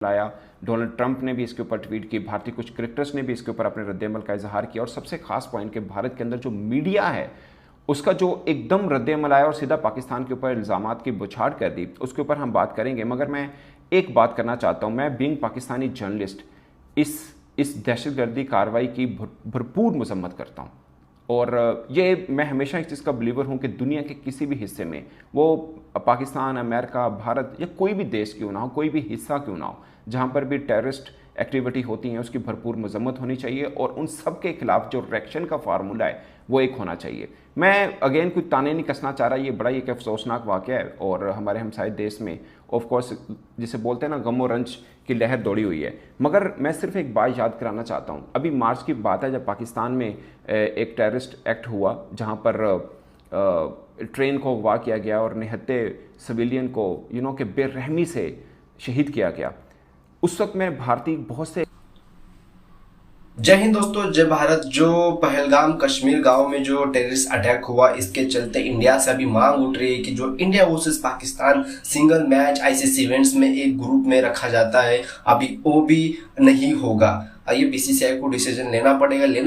लाया। Donald Trump ने भी इसके ऊपर ट्वीट की, भारतीय कुछ क्रिकेटर्स ने भी इसके ऊपर अपने रद्देअमल का इजहार किया। और सबसे खास पॉइंट कि भारत के अंदर जो मीडिया है उसका जो एकदम रद्देअमल आया और सीधा पाकिस्तान के ऊपर इल्ज़ामात की बौछार कर दी, उसके ऊपर हम बात करेंगे। मगर मैं एक बात करना चाहता हूँ, मैं बीइंग पाकिस्तानी जर्नलिस्ट इस दहशतगर्दी कार्रवाई की भरपूर मजम्मत करता हूँ। और ये मैं हमेशा इस चीज़ का बिलीवर हूँ कि दुनिया के किसी भी हिस्से में, वो पाकिस्तान, अमेरिका, भारत या कोई भी देश क्यों ना हो, कोई भी हिस्सा क्यों ना हो, जहाँ पर भी टेररिस्ट एक्टिविटी होती हैं उसकी भरपूर मजम्मत होनी चाहिए और उन सब के खिलाफ जो रिएक्शन का फार्मूला है वो एक होना चाहिए। मैं अगेन कोई ताने नहीं कसना चाह रहा, ये बड़ा एक अफसोसनाक वाक़या है और हमारे हमसाये देश में ऑफ कोर्स जिसे बोलते हैं ना गम और रंज की लहर दौड़ी हुई है। मगर मैं सिर्फ एक बात याद कराना चाहता हूँ, अभी मार्च की बात है जब पाकिस्तान में एक टेररिस्ट एक्ट हुआ जहाँ पर ट्रेन को अगवा किया गया और निहत्ते सिविलियन को के बेरहमी से शहीद किया गया। उस वक्त में भारतीय बहुत से जय हिंद दोस्तों, जय भारत। जो पहलगाम कश्मीर गांव में जो टेररिस्ट अटैक हुआ, इसके चलते इंडिया से अभी मांग उठ रही है कि जो India versus Pakistan single match ICC events में एक ग्रुप में रखा जाता है, अभी वो भी नहीं होगा। ये बीसीसीआई को डिसीजन लेना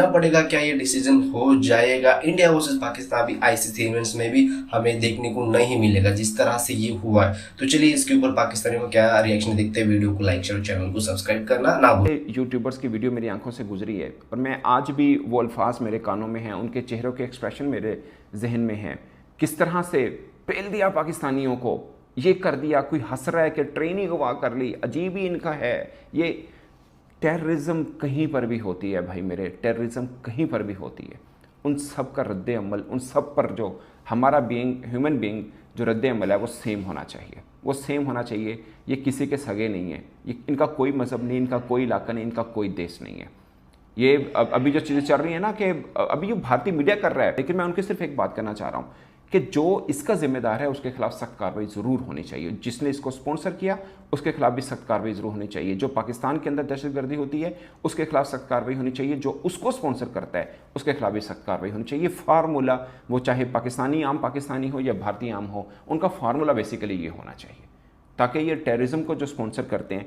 पड़ेगा। क्या ये डिसीजन हो जाएगा? इंडिया वर्सेस पाकिस्तान अभी आईसीसी इवेंट्स में भी हमें देखने को नहीं मिलेगा जिस तरह से ये हुआ है। तो चलिए इसके ऊपर पाकिस्तानियों को क्या रिएक्शन देखते हैं। वीडियो को लाइक शेयर, चैनल को सब्सक्राइब करना ना भूलें। यूट्यूबर्स की वीडियो मेरी आंखों से गुजरी है और मैं आज भी वो अल्फाज मेरे कानों में हैं, उनके चेहरों के एक्सप्रेशन मेरे जहन में हैं। किस तरह से पेल दिया पाकिस्तानियों को, ये कर दिया, कोई हंस रहा है कि ट्रेन ही गवा कर ली, अजीब ही इनका है। ये टेररिज्म कहीं पर भी होती है भाई मेरे, टेररिज्म कहीं पर भी होती है। उन सब का रद्द अमल, उन सब पर जो हमारा ह्यूमन बीइंग जो रद्द अमल है वो सेम होना चाहिए, वो सेम होना चाहिए। ये किसी के सगे नहीं है, ये इनका कोई मज़हब नहीं, इनका कोई इलाका नहीं, इनका कोई देश नहीं है। ये अभी जो चीज़ें चल रही है ना कि अभी ये भारतीय मीडिया कर रहा है, लेकिन मैं उनकी सिर्फ एक बात करना चाह रहा हूँ कि जो इसका जिम्मेदार है उसके खिलाफ सख्त कार्रवाई ज़रूर होनी चाहिए। जिसने इसको स्पॉन्सर किया उसके खिलाफ भी सख्त कार्रवाई ज़रूर होनी चाहिए। जो पाकिस्तान के अंदर दहशतगर्दी होती है उसके खिलाफ सख्त कार्रवाई होनी चाहिए। जो उसको स्पॉन्सर करता है उसके खिलाफ भी सख्त कार्रवाई होनी चाहिए। फार्मूला वो चाहे पाकिस्तानी आम पाकिस्तानी हो या भारतीय आम हो, उनका फार्मूला बेसिकली ये होना चाहिए ताकि ये टेररिज्म को जो स्पॉन्सर करते हैं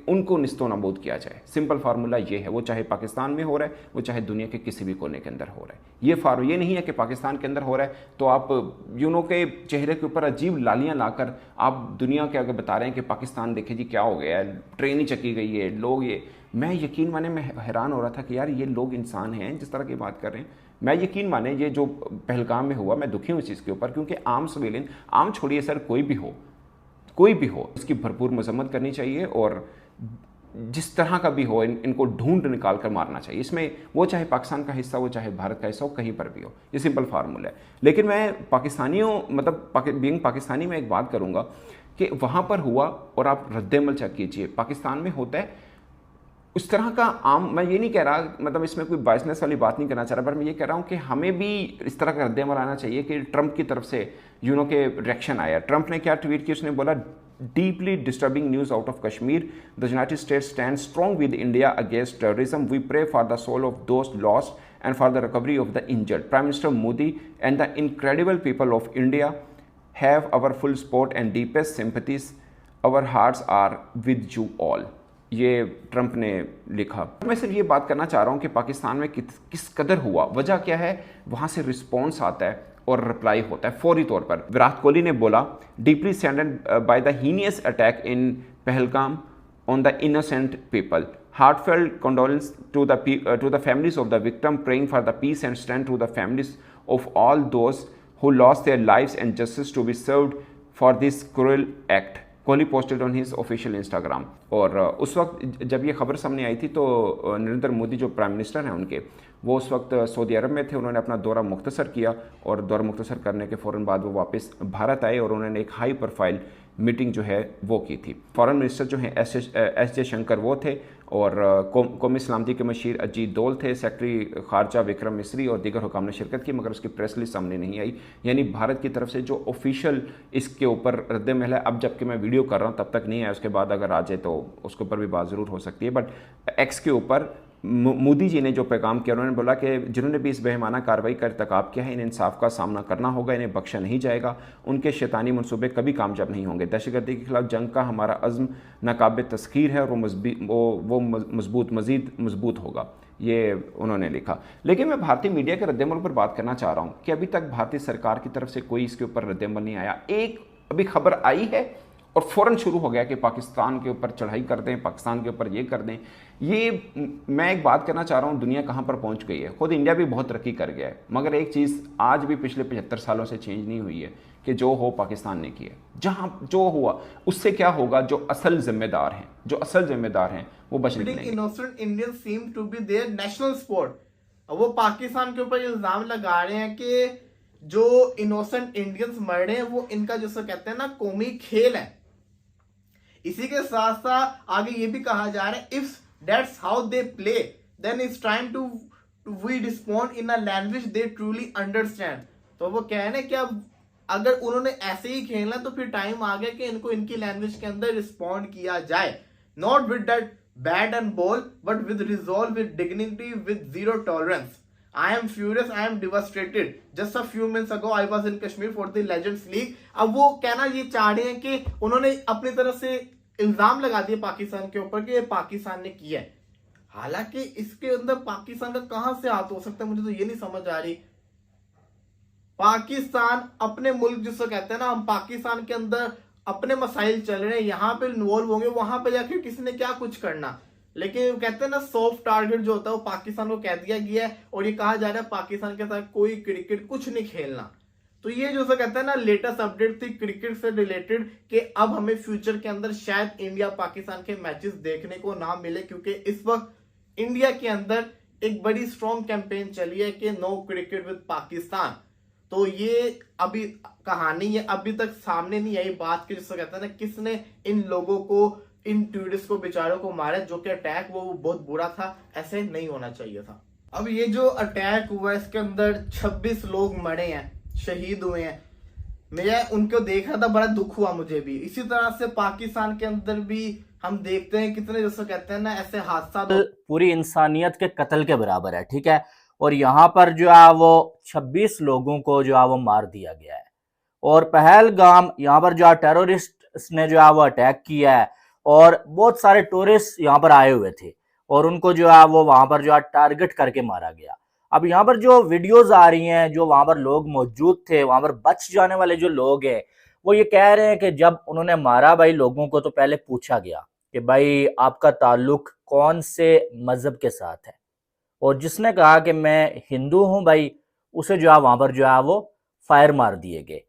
उनको निस्तो नाबूद किया जाए। सिंपल फार्मूला ये है, वो चाहे पाकिस्तान में हो रहा है, वो चाहे दुनिया के किसी भी कोने के अंदर हो रहा है। ये नहीं है कि पाकिस्तान के अंदर हो रहा है तो आप के चेहरे के ऊपर अजीब लालियां लाकर आप दुनिया के आगे बता रहे हैं कि पाकिस्तान देखे जी क्या हो गया है, ट्रेन ही चकी गई है, लोग ये। मैं यकीन माने, मैं हैरान हो रहा था कि यार ये लोग इंसान हैं जिस तरह की बात कर रहे हैं। मैं यकीन माने ये जो पहलगाम में हुआ, मैं दुखी हूँ इस चीज़ के ऊपर, क्योंकि आम सिविलियन, आम छोड़िए सर, कोई भी हो इसकी भरपूर मजम्मत करनी चाहिए और जिस तरह का भी हो इनको ढूंढ निकाल कर मारना चाहिए। इसमें वो चाहे पाकिस्तान का हिस्सा हो, चाहे भारत का हिस्सा हो, कहीं पर भी हो, ये सिंपल फार्मूला है। लेकिन मैं पाकिस्तानियों बीइंग पाकिस्तानी में एक बात करूंगा कि वहाँ पर हुआ और आप रद्देअमल चेक कीजिए, पाकिस्तान में होता है उस तरह का आम। मैं ये नहीं कह रहा, इसमें कोई बायसनेस वाली बात नहीं करना चाह रहा, पर मैं ये कह रहा हूँ कि हमें भी इस तरह का रद्देअमल आना चाहिए कि ट्रंप की तरफ से के रिएक्शन आया। ट्रंप ने क्या ट्वीट किया, उसने बोला, deeply disturbing news out of Kashmir, the United States stand strong with India against terrorism, we pray for the soul of those lost and for the recovery of the injured. Prime minister Modi and the incredible people of India have our full support and deepest sympathies, our hearts are with you all. ये Trump ने लिखा। मैं सिर्फ ये बात करना चाह रहा हूँ कि पाकिस्तान में किस कदर हुआ, वजह क्या है, वहाँ से रिस्पॉन्स आता है और रिप्लाई होता है फौरी तौर पर। विराट कोहली ने बोला, deeply saddened by the heinous attack in Pahalgam on the innocent people, heartfelt condolences to the families of the victim, praying for the peace and strength to the families of all those who lost their lives and justice to be served for this cruel act, Kohli posted on his official Instagram. और उस वक्त जब ये खबर सामने आई थी तो नरेंद्र मोदी जो प्राइम मिनिस्टर हैं उनके, वो उस वक्त सऊदी अरब में थे। उन्होंने अपना दौरा मुख्तसर किया और दौरा मुख्तसर करने के फ़ौरन बाद वो वापस भारत आए और उन्होंने एक हाई प्रोफाइल मीटिंग जो है वो की थी। फॉरेन मिनिस्टर जो हैं एस जयशंकर वो थे और कौमी सलामती के मशीर अजीत डोल थे, सेक्रेटरी खारजा विक्रम मिस्री और दीगर हुकाम ने शिरकत की, मगर उसकी प्रेस लिस्ट सामने नहीं आई। यानी भारत की तरफ से जो ऑफिशियल इसके ऊपर रद्द-ए-अमल है, अब जबकि मैं वीडियो कर रहा हूँ तब तक नहीं आया, उसके बाद अगर आ जाए तो उसके ऊपर भी बात ज़रूर हो सकती है। बट एक्स के ऊपर मोदी जी ने जो पैगाम किया, उन्होंने बोला कि जिन्होंने भी इस बेईमाना कार्रवाई का इर्तिकाब किया है, इन्हें इंसाफ का सामना करना होगा, इन्हें बख्शा नहीं जाएगा, उनके शैतानी मनसूबे कभी कामयाब नहीं होंगे। दहशतगर्दी के खिलाफ जंग का हमारा अज़्म नाकाबिल तस्खीर है और वो मज़ीद मजबूत होगा, ये उन्होंने लिखा। लेकिन मैं भारतीय मीडिया के रद्दमल पर बात करना चाह रहा हूँ कि अभी तक भारतीय सरकार की तरफ से कोई इसके ऊपर रद्दमल नहीं आया। एक अभी खबर आई है और फ़ौरन शुरू हो गया कि पाकिस्तान के ऊपर चढ़ाई कर दें, पाकिस्तान के ऊपर ये कर दें। ये मैं एक बात करना चाह रहा हूँ, दुनिया कहाँ पर पहुँच गई है। खुद इंडिया भी बहुत तरक्की कर गया है, मगर एक चीज़ आज भी पिछले 75 सालों से चेंज नहीं हुई है कि जो हो पाकिस्तान ने किया। जहाँ जो हुआ उससे क्या होगा, जो असल जिम्मेदार हैं वो बच निकलेंगे। Innocent Indian seem to be their national sport. वो पाकिस्तान के ऊपर इल्जाम लगा रहे हैं कि जो इनोसेंट इंडियंस मर रहे हैं वो इनका जिसको कहते हैं ना कौमी खेल है। इसी के साथ साथ आगे ये भी कहा जा रहा है, if that's how they play then it's time to we respond in a language they truly understand. तो वो कह रहे हैं कि अब अगर उन्होंने ऐसे ही खेलना तो फिर टाइम आ गया कि इनको इनकी लैंग्वेज के अंदर रिस्पॉन्ड किया जाए, not with that bat and ball but with resolve, with dignity, with zero tolerance. I am furious, I am devastated. Just a few minutes ago, I was in Kashmir for the Legends League. अब वो कहना ये चाह रहे हैं कि उन्होंने अपनी तरफ से इल्जाम लगा दिए पाकिस्तान के ऊपर कि ये पाकिस्तान ने किया है। हालांकि इसके अंदर पाकिस्तान का कहां से हाथ हो सकता है, मुझे तो ये नहीं समझ आ रही। पाकिस्तान अपने मुल्क जिसको कहते हैं ना, हम पाकिस्तान के अंदर अपने मसाइल चल रहे हैं, यहाँ पे इन्वॉल्व होंगे, वहां पे जाके किसी ने क्या कुछ करना। लेकिन कहते हैं ना सॉफ्ट टारगेट जो होता है वो पाकिस्तान को कह दिया गया है और ये कहा जा रहा है पाकिस्तान के साथ कोई क्रिकेट कुछ नहीं खेलना। तो ये जो कहते हैं ना लेटेस्ट अपडेट थी क्रिकेट से रिलेटेड कि अब हमें फ्यूचर के अंदर शायद इंडिया पाकिस्तान के मैचेस देखने को ना मिले, क्योंकि इस वक्त इंडिया के अंदर एक बड़ी स्ट्रॉन्ग कैंपेन चली है कि नो क्रिकेट विद पाकिस्तान। तो ये अभी कहानी है, अभी तक सामने नहीं आई बात की जिसको कहते हैं ना किसने इन लोगों को, इन टूरिस्ट को बेचारों को मारा, जो कि अटैक वो बहुत बुरा था, ऐसे नहीं होना चाहिए था। अब ये जो अटैक हुआ इसके अंदर 26 लोग मरे हैं, शहीद हुए हैं। मैं उनको देख रहा था, बड़ा दुख हुआ मुझे भी। इसी तरह से पाकिस्तान के अंदर भी हम देखते हैं कितने जैसे कहते हैं ना ऐसे हादसा पूरी इंसानियत के कत्ल के बराबर है, ठीक है। और यहाँ पर जो है वो 26 लोगों को जो है वो मार दिया गया है। और पहलगाम यहाँ पर जो है टेररिस्ट ने जो है वो अटैक किया है और बहुत सारे टूरिस्ट यहाँ पर आए हुए थे और उनको जो है वो वहां पर जो है टारगेट करके मारा गया। अब यहाँ पर जो वीडियोस आ रही हैं, जो वहां पर लोग मौजूद थे, वहां पर बच जाने वाले जो लोग हैं, वो ये कह रहे हैं कि जब उन्होंने मारा भाई लोगों को तो पहले पूछा गया कि भाई आपका ताल्लुक कौन से मजहब के साथ है, और जिसने कहा कि मैं हिंदू हूं भाई, उसे जो है वहां पर जो है वो फायर मार दिए गए।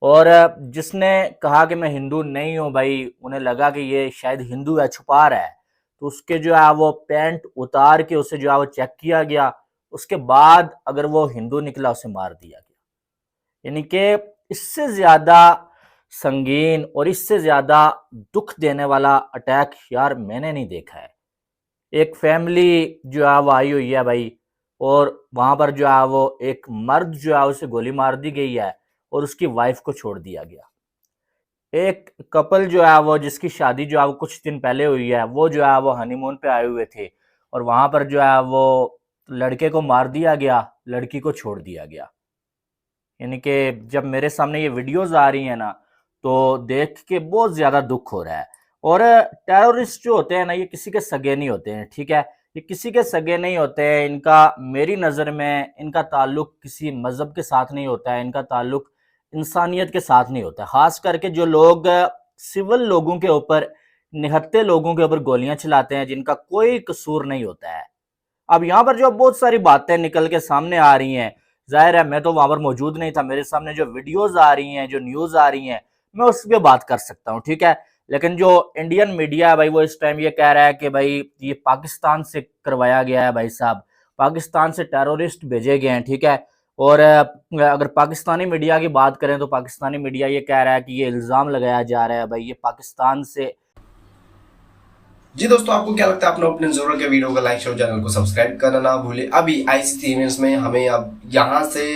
और जिसने कहा कि मैं हिंदू नहीं हूं भाई, उन्हें लगा कि ये शायद हिंदू है, छुपा रहा है, तो उसके जो है वो पैंट उतार के उसे जो है वो चेक किया गया। उसके बाद अगर वो हिंदू निकला उसे मार दिया गया। यानी कि इससे ज्यादा संगीन और इससे ज्यादा दुख देने वाला अटैक यार मैंने नहीं देखा है। एक फैमिली जो है वो आई हुई है भाई, और वहां पर जो है वो एक मर्द जो है उसे गोली मार दी गई है और उसकी वाइफ को छोड़ दिया गया। एक कपल जो है वो जिसकी शादी जो है वो कुछ दिन पहले हुई है, वो जो है वो हनीमून पे आए हुए थे और वहां पर जो है वो लड़के को मार दिया गया, लड़की को छोड़ दिया गया। यानी कि जब मेरे सामने ये वीडियोस आ रही हैं ना, तो देख के बहुत ज्यादा दुख हो रहा है। और टेररिस्ट जो होते हैं ना, ये किसी के सगे नहीं होते हैं, ठीक है, ये किसी के सगे नहीं होते हैं। इनका मेरी नज़र में इनका ताल्लुक किसी मज़हब के साथ नहीं होता है, इनका ताल्लुक इंसानियत के साथ नहीं होता है। खास करके जो लोग सिविल लोगों के ऊपर, निहत्थे लोगों के ऊपर गोलियां चलाते हैं जिनका कोई कसूर नहीं होता है। अब यहाँ पर जो बहुत सारी बातें निकल के सामने आ रही हैं, जाहिर है मैं तो वहां पर मौजूद नहीं था, मेरे सामने जो वीडियोस आ रही हैं, जो न्यूज़ आ रही हैं, मैं उस पर बात कर सकता हूँ, ठीक है। लेकिन जो इंडियन मीडिया है भाई, वो इस टाइम ये कह रहा है कि भाई ये पाकिस्तान से करवाया गया है, भाई साहब पाकिस्तान से टेररिस्ट भेजे गए हैं, ठीक है। और अगर पाकिस्तानी मीडिया की बात करें तो पाकिस्तानी मीडिया ये कह रहा है कि ये इल्ज़ाम लगाया जा रहा है भाई ये पाकिस्तान से। जी दोस्तों, आपको क्या लगता है? अपना ओपिनियन जरूर के वीडियो को लाइक शेयर, चैनल को सब्सक्राइब करना ना भूले। अभी आईसीसी इवेंट्स में हमें अब यहाँ से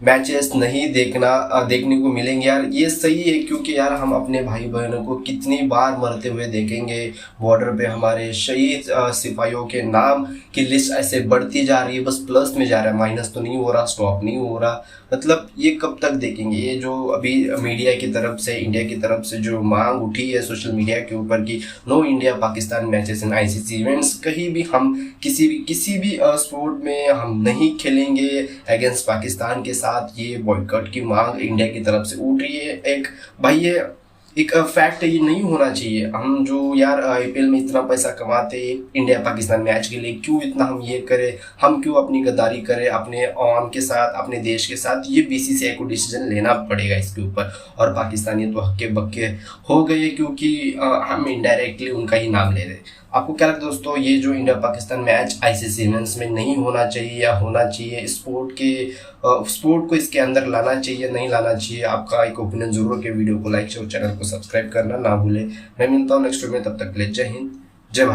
मैचेस नहीं देखने को मिलेंगे यार। ये सही है, क्योंकि यार हम अपने भाई बहनों को कितनी बार मरते हुए देखेंगे। बॉर्डर पे हमारे शहीद सिपाहियों के नाम की लिस्ट ऐसे बढ़ती जा रही है, बस प्लस में जा रहा है, माइनस तो नहीं हो रहा, स्टॉप नहीं हो रहा। मतलब ये कब तक देखेंगे? ये जो अभी मीडिया की तरफ से, इंडिया की तरफ से जो मांग उठी है सोशल मीडिया के ऊपर की no India Pakistan matches in ICC events, कहीं भी हम किसी भी स्पोर्ट में हम नहीं खेलेंगे अगेंस्ट पाकिस्तान के साथ, ये बॉयकॉट की मांग इंडिया की तरफ से उठ रही है। एक भाई ये एक फैक्ट है, ये नहीं होना चाहिए। हम जो यार आईपीएल में इतना पैसा कमाते इंडिया पाकिस्तान मैच के लिए, क्यों इतना हम ये करें? हम क्यों अपनी गद्दारी करें अपने आवाम के साथ, अपने देश के साथ? ये बीसीसीआई को डिसीजन लेना पड़ेगा इसके ऊपर। और पाकिस्तानी तो हक्के बक्के हो गए, क्योंकि हम इनडायरेक्टली उनका ही नाम ले रहे। आपको क्या लगता है दोस्तों, ये जो India Pakistan match ICC events में नहीं होना चाहिए या होना चाहिए? स्पोर्ट को इसके अंदर लाना चाहिए, नहीं लाना चाहिए? आपका एक ओपिनियन जरूर के वीडियो को लाइक शेयर, चैनल को सब्सक्राइब करना ना भूले। मैं मिलता हूँ नेक्स्ट वीडियो में, तब तक के लिए जय हिंद।